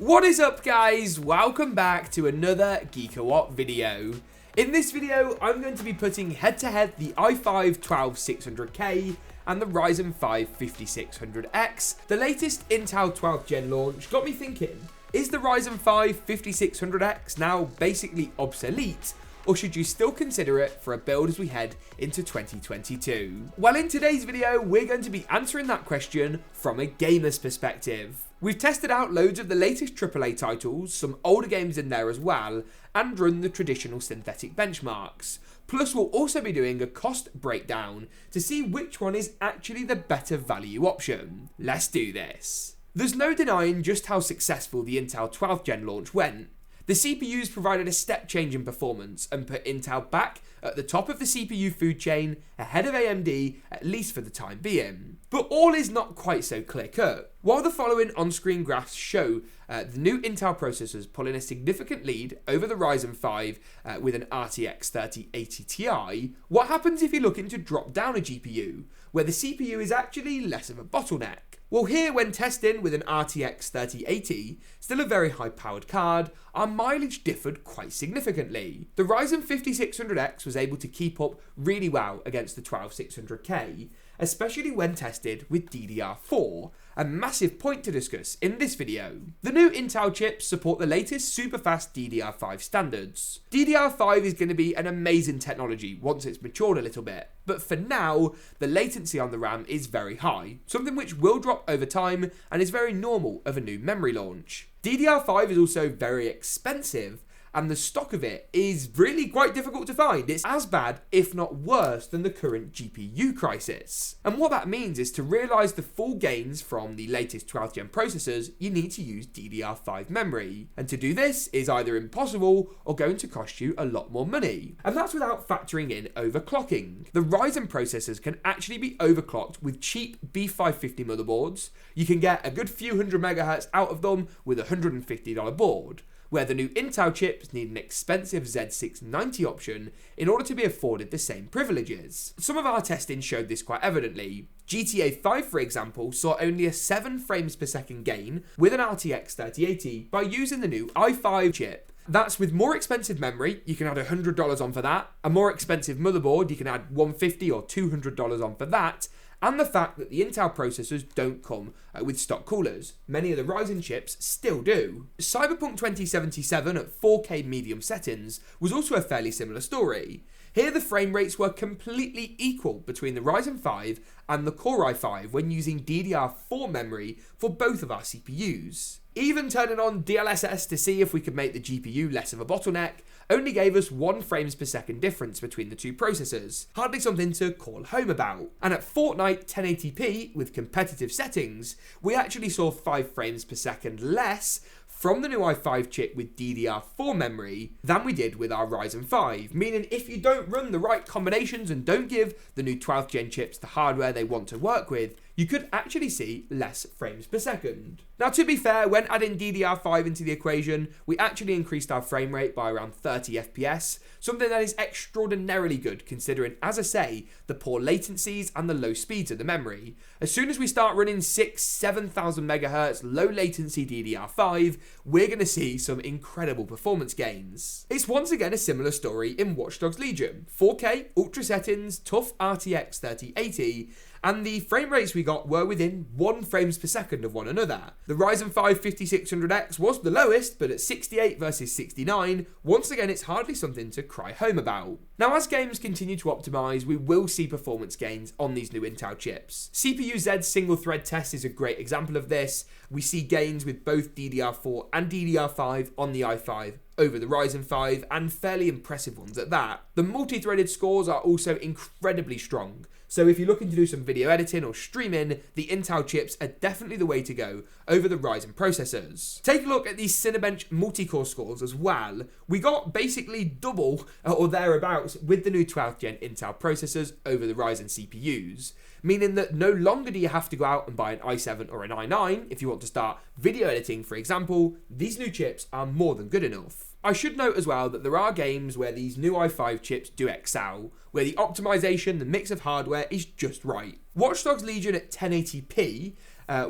What is up, guys? Welcome back to another GeekaWhat video. In this video, I'm going to be putting head-to-head the i5-12600K and the Ryzen 5 5600X. The latest Intel 12th Gen launch got me thinking, is the Ryzen 5 5600X now basically obsolete, or should you still consider it for a build as we head into 2022? Well, in today's video, we're going to be answering that question from a gamer's perspective. We've tested out loads of the latest AAA titles, some older games in there as well, and run the traditional synthetic benchmarks. Plus, we'll also be doing a cost breakdown to see which one is actually the better value option. Let's do this. There's no denying just how successful the Intel 12th Gen launch went. The CPUs provided a step change in performance and put Intel back at the top of the CPU food chain, ahead of AMD, at least for the time being. But all is not quite so clear-cut. While the following on-screen graphs show the new Intel processors pulling a significant lead over the Ryzen 5 with an RTX 3080 Ti, what happens if you're looking to drop down a GPU, where the CPU is actually less of a bottleneck? Well, here, when testing with an RTX 3080, still a very high-powered card, our mileage differed quite significantly. The Ryzen 5600X was able to keep up really well against the 12600K, especially when tested with DDR4, a massive point to discuss in this video. The new Intel chips support the latest super-fast DDR5 standards. DDR5 is going to be an amazing technology once it's matured a little bit, but for now, the latency on the RAM is very high, something which will drop over time and is very normal of a new memory launch. DDR5 is also very expensive, and the stock of it is really quite difficult to find. It's as bad, if not worse, than the current GPU crisis. And what that means is to realise the full gains from the latest 12th gen processors, you need to use DDR5 memory. And to do this is either impossible or going to cost you a lot more money. And that's without factoring in overclocking. The Ryzen processors can actually be overclocked with cheap B550 motherboards. You can get a good few hundred megahertz out of them with a $150 board, where the new Intel chips need an expensive Z690 option in order to be afforded the same privileges. Some of our testing showed this quite evidently. GTA 5, for example, saw only a 7 frames per second gain with an RTX 3080 by using the new i5 chip. That's with more expensive memory, you can add $100 on for that, a more expensive motherboard, you can add $150 or $200 on for that, and the fact that the Intel processors don't come with stock coolers. Many of the Ryzen chips still do. Cyberpunk 2077 at 4K medium settings was also a fairly similar story. Here the frame rates were completely equal between the Ryzen 5 and the Core i5 when using DDR4 memory for both of our CPUs. Even turning on DLSS to see if we could make the GPU less of a bottleneck only gave us 1 frames per second difference between the two processors, hardly something to call home about. And at Fortnite 1080p with competitive settings, we actually saw 5 frames per second less from the new i5 chip with DDR4 memory than we did with our Ryzen 5, meaning if you don't run the right combinations and don't give the new 12th gen chips the hardware they want to work with, you could actually see less frames per second. Now, to be fair, when adding DDR5 into the equation, we actually increased our frame rate by around 30 FPS, something that is extraordinarily good considering, as I say, the poor latencies and the low speeds of the memory. As soon as we start running 6,000-7,000 MHz low latency DDR5, we're going to see some incredible performance gains. It's once again a similar story in Watch Dogs Legion. 4K, ultra settings, tough RTX 3080, and the frame rates we got were within 1 frames per second of one another. The Ryzen 5 5600X was the lowest, but at 68 versus 69, once again it's hardly something to cry home about. Now, as games continue to optimise, we will see performance gains on these new Intel chips. CPU-Z single thread test is a great example of this. We see gains with both DDR4 and DDR5 on the i5 over the Ryzen 5, and fairly impressive ones at that. The multi-threaded scores are also incredibly strong. So if you're looking to do some video editing or streaming, the Intel chips are definitely the way to go over the Ryzen processors. Take a look at these Cinebench multi-core scores as well. We got basically double or thereabouts with the new 12th gen Intel processors over the Ryzen CPUs, meaning that no longer do you have to go out and buy an i7 or an i9 if you want to start video editing, for example. These new chips are more than good enough. I should note as well that there are games where these new i5 chips do excel, where the optimization, the mix of hardware is just right. Watch Dogs Legion at 1080p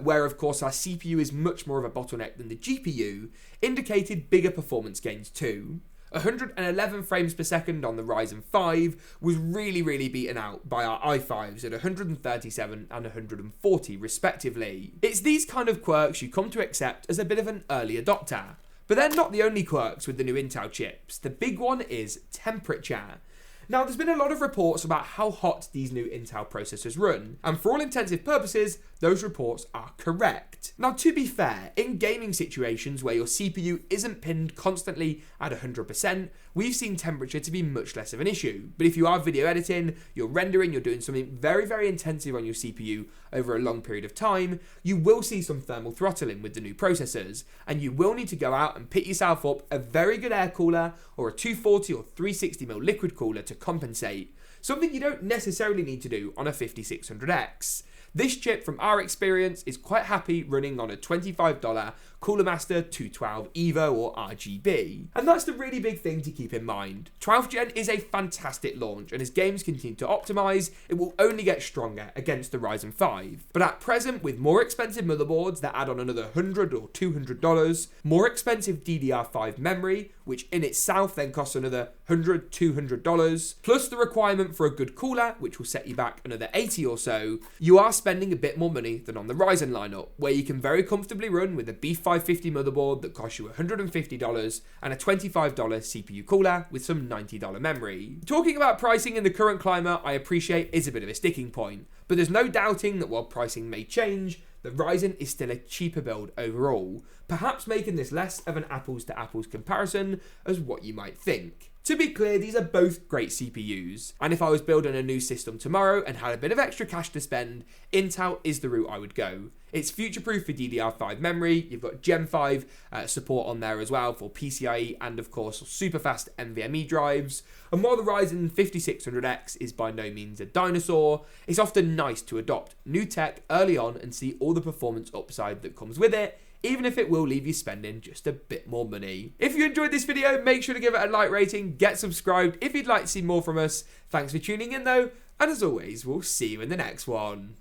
where of course our CPU is much more of a bottleneck than the GPU, indicated bigger performance gains too. 111 frames per second on the Ryzen 5 was really beaten out by our i5s at 137 and 140 respectively. It's these kind of quirks you come to accept as a bit of an early adopter. But they're not the only quirks with the new Intel chips. The big one is temperature. Now, there's been a lot of reports about how hot these new Intel processors run, and for all intensive purposes, those reports are correct. Now, to be fair, in gaming situations where your CPU isn't pinned constantly at 100%, we've seen temperature to be much less of an issue. But if you are video editing, you're rendering, you're doing something very intensive on your CPU over a long period of time, you will see some thermal throttling with the new processors, and you will need to go out and pick yourself up a very good air cooler or a 240 or 360mm liquid cooler to compensate, something you don't necessarily need to do on a 5600X. This chip, from our experience, is quite happy running on a $25 Cooler Master 212 Evo or RGB. And that's the really big thing to keep in mind. 12th Gen is a fantastic launch, and as games continue to optimize, it will only get stronger against the Ryzen 5. But at present, with more expensive motherboards that add on another $100 or $200, more expensive DDR5 memory, which in itself then costs another $100, $200, plus the requirement for a good cooler, which will set you back another $80 or so, you are spending a bit more money than on the Ryzen lineup, where you can very comfortably run with a B550 motherboard that costs you $150 and a $25 CPU cooler with some $90 memory. Talking about pricing in the current climate, I appreciate is a bit of a sticking point, but there's no doubting that while pricing may change, the Ryzen is still a cheaper build overall, perhaps making this less of an apples to apples comparison as what you might think. To be clear, these are both great CPUs, and if I was building a new system tomorrow and had a bit of extra cash to spend, Intel is the route I would go. It's future-proof for DDR5 memory, you've got Gen 5 support on there as well for PCIe and of course super fast NVMe drives, and while the Ryzen 5600X is by no means a dinosaur, it's often nice to adopt new tech early on and see all the performance upside that comes with it, even if it will leave you spending just a bit more money. If you enjoyed this video, make sure to give it a like rating, get subscribed if you'd like to see more from us. Thanks for tuning in though, and as always, we'll see you in the next one.